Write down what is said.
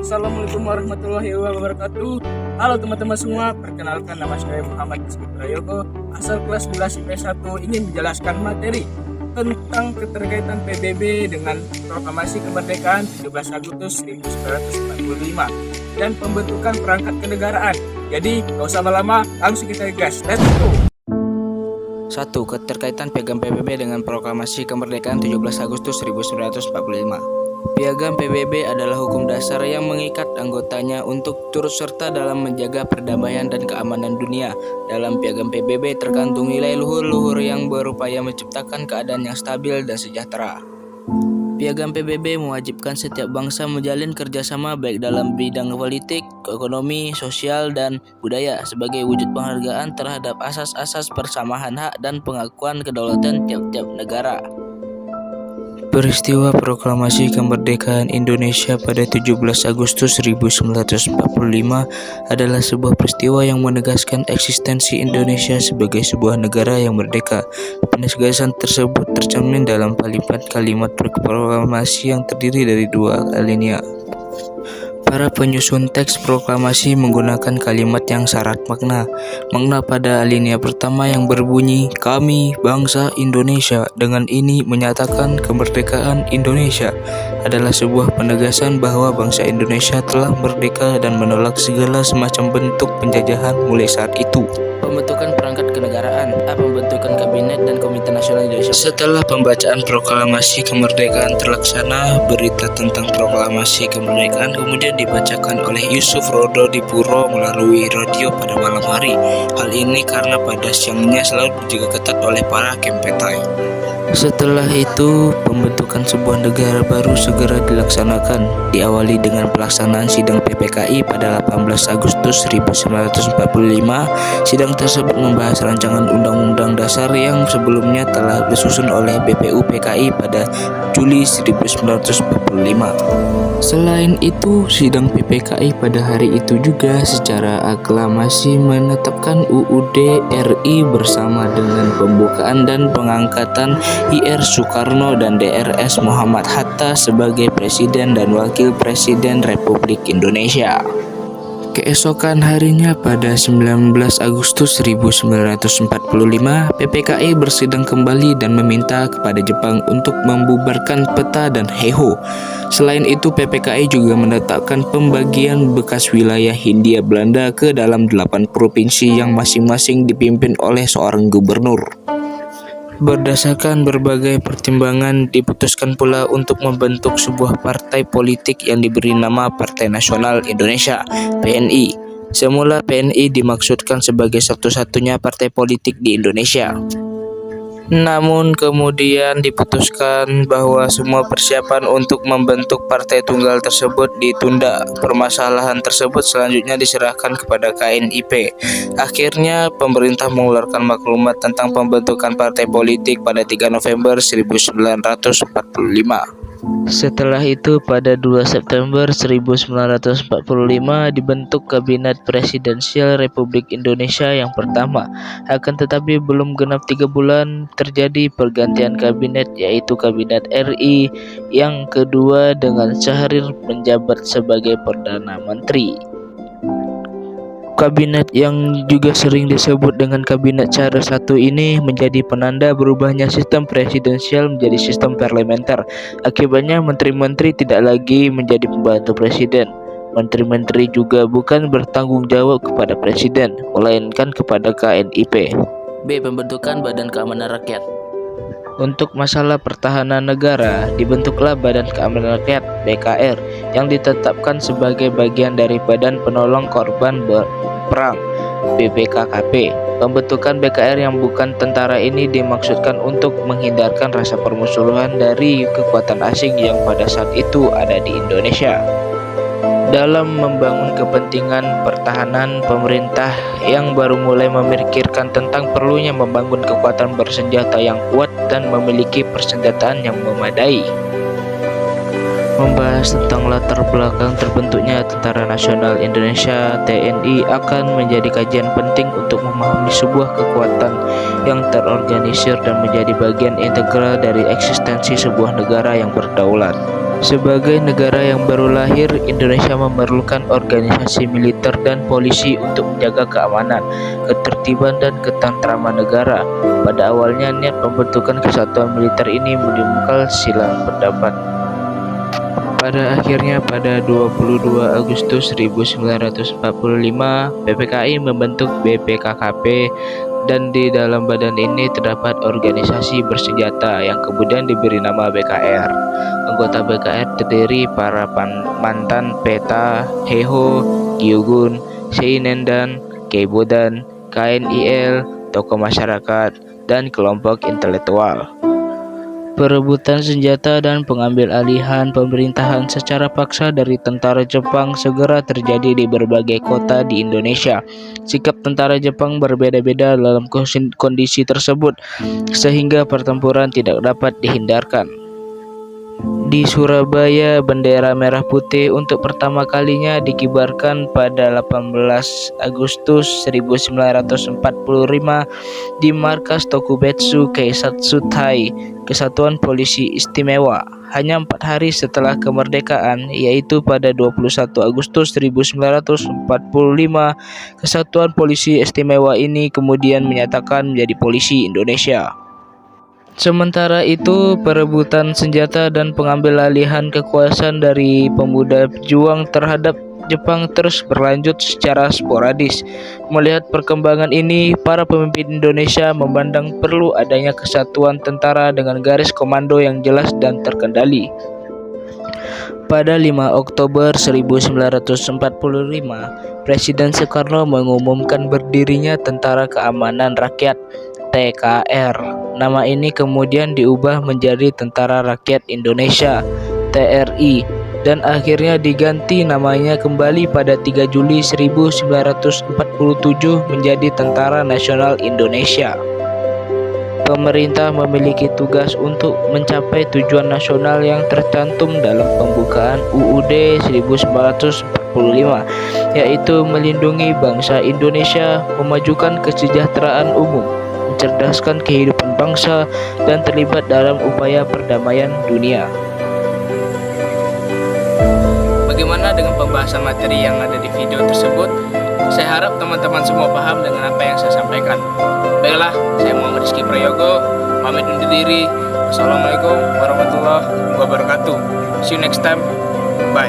Assalamualaikum warahmatullahi wabarakatuh. Halo teman-teman semua, perkenalkan nama saya Muhammad Rizky Prayogo, asal kelas 11 IP1, ingin menjelaskan materi tentang keterkaitan PBB dengan Proklamasi Kemerdekaan 17 Agustus 1945 dan pembentukan perangkat kenegaraan. Jadi, gak usah lama-lama, langsung kita gas. Let's go! 1. Keterkaitan Piagam PBB dengan Proklamasi Kemerdekaan 17 Agustus 1945. Piagam PBB adalah hukum dasar yang mengikat anggotanya untuk turut serta dalam menjaga perdamaian dan keamanan dunia. Dalam Piagam PBB terkandung nilai luhur-luhur yang berupaya menciptakan keadaan yang stabil dan sejahtera. Piagam PBB mewajibkan setiap bangsa menjalin kerjasama baik dalam bidang politik, ekonomi, sosial, dan budaya sebagai wujud penghargaan terhadap asas-asas persamaan hak dan pengakuan kedaulatan tiap-tiap negara. Peristiwa Proklamasi Kemerdekaan Indonesia pada 17 Agustus 1945 adalah sebuah peristiwa yang menegaskan eksistensi Indonesia sebagai sebuah negara yang merdeka. Penegasan tersebut tercermin dalam kalimat proklamasi yang terdiri dari dua alinea. Para penyusun teks proklamasi menggunakan kalimat yang syarat makna. Makna pada alinea pertama yang berbunyi, "Kami, bangsa Indonesia, dengan ini menyatakan kemerdekaan Indonesia," adalah sebuah penegasan bahwa bangsa Indonesia telah merdeka dan menolak segala semacam bentuk penjajahan mulai saat itu. Pembentukan perangkat kenegaraan, pembentukan kabinet dan komite nasional Indonesia. Setelah pembacaan proklamasi kemerdekaan terlaksana, berita tentang proklamasi kemerdekaan kemudian dibacakan oleh Yusuf Rodo di Puro melalui radio pada malam hari. Hal ini karena pada siangnya selalu dijaga ketat oleh para kempetai. Setelah itu, pembentukan sebuah negara baru segera dilaksanakan, diawali dengan pelaksanaan sidang PPKI pada 18 Agustus 1945. Sidang tersebut membahas rancangan Undang-Undang Dasar yang sebelumnya telah disusun oleh BPUPKI pada Juli 1945. Selain itu, sidang PPKI pada hari itu juga secara aklamasi menetapkan UUD RI bersama dengan pembukaan dan pengangkatan IR Soekarno dan DRS Muhammad Hatta sebagai Presiden dan Wakil Presiden Republik Indonesia. Keesokan harinya pada 19 Agustus 1945, PPKI bersidang kembali dan meminta kepada Jepang untuk membubarkan peta dan Heiho. Selain itu, PPKI juga menetapkan pembagian bekas wilayah Hindia Belanda ke dalam 8 provinsi yang masing-masing dipimpin oleh seorang gubernur. Berdasarkan berbagai pertimbangan, diputuskan pula untuk membentuk sebuah partai politik yang diberi nama Partai Nasional Indonesia (PNI). Semula PNI dimaksudkan sebagai satu-satunya partai politik di Indonesia. Namun kemudian diputuskan bahwa semua persiapan untuk membentuk partai tunggal tersebut ditunda. Permasalahan tersebut selanjutnya diserahkan kepada KNIP. Akhirnya pemerintah mengeluarkan maklumat tentang pembentukan partai politik pada 3 November 1945. Setelah itu pada 2 September 1945 dibentuk Kabinet Presidensial Republik Indonesia yang pertama. Akan tetapi belum genap 3 bulan terjadi pergantian kabinet, yaitu Kabinet RI yang kedua dengan Syahrir menjabat sebagai Perdana Menteri. Kabinet yang juga sering disebut dengan Kabinet Cara I ini menjadi penanda berubahnya sistem presidensial menjadi sistem parlementer. Akibatnya menteri-menteri tidak lagi menjadi pembantu presiden. Menteri-menteri juga bukan bertanggung jawab kepada presiden, melainkan kepada KNIP. B. Pembentukan Badan Keamanan Rakyat. Untuk masalah pertahanan negara, dibentuklah Badan Keamanan Rakyat (BKR) yang ditetapkan sebagai bagian dari Badan Penolong Korban Perang (BPKKP). Pembentukan BKR yang bukan tentara ini dimaksudkan untuk menghindarkan rasa permusuhan dari kekuatan asing yang pada saat itu ada di Indonesia. Dalam membangun kepentingan pertahanan, pemerintah yang baru mulai memikirkan tentang perlunya membangun kekuatan bersenjata yang kuat dan memiliki persenjataan yang memadai. Membahas tentang latar belakang terbentuknya Tentara Nasional Indonesia (TNI) akan menjadi kajian penting untuk memahami sebuah kekuatan yang terorganisir dan menjadi bagian integral dari eksistensi sebuah negara yang berdaulat. Sebagai negara yang baru lahir, Indonesia memerlukan organisasi militer dan polisi untuk menjaga keamanan, ketertiban, dan ketentraman negara. Pada awalnya, niat pembentukan kesatuan militer ini menimbulkan silang pendapat. Pada akhirnya, pada 22 Agustus 1945, PPKI membentuk BPKKP, dan di dalam badan ini terdapat organisasi bersenjata yang kemudian diberi nama BKR. Anggota BKR terdiri para mantan PETA, HEHO, Gyugun, Seinendan, Keibodan, KNIL, tokoh masyarakat, dan kelompok intelektual. Perebutan senjata dan pengambil alihan pemerintahan secara paksa dari tentara Jepang segera terjadi di berbagai kota di Indonesia. Sikap tentara Jepang berbeda-beda dalam kondisi tersebut, sehingga pertempuran tidak dapat dihindarkan. Di Surabaya, bendera merah putih untuk pertama kalinya dikibarkan pada 18 Agustus 1945 di markas Tokubetsu Keisatsutai, Kesatuan Polisi Istimewa. Hanya 4 hari setelah kemerdekaan, yaitu pada 21 Agustus 1945, Kesatuan Polisi Istimewa ini kemudian menyatakan menjadi Polisi Indonesia. Sementara itu, perebutan senjata dan pengambil alihan kekuasaan dari pemuda pejuang terhadap Jepang terus berlanjut secara sporadis. Melihat perkembangan ini, para pemimpin Indonesia memandang perlu adanya kesatuan tentara dengan garis komando yang jelas dan terkendali. Pada 5 Oktober 1945, Presiden Soekarno mengumumkan berdirinya Tentara Keamanan Rakyat (TKR). Nama ini kemudian diubah menjadi Tentara Rakyat Indonesia (TRI) dan akhirnya diganti namanya kembali pada 3 Juli 1947 menjadi Tentara Nasional Indonesia. Pemerintah memiliki tugas untuk mencapai tujuan nasional yang tercantum dalam pembukaan UUD 1945, yaitu melindungi bangsa Indonesia, memajukan kesejahteraan umum, mencerdaskan kehidupan bangsa, dan terlibat dalam upaya perdamaian dunia. Bagaimana dengan pembahasan materi yang ada di video tersebut? Saya harap teman-teman semua paham dengan apa yang saya sampaikan. Baiklah, saya Muhammad Rizky Prayogo, pamit undur diri. Wassalamualaikum warahmatullahi wabarakatuh. See you next time. Bye.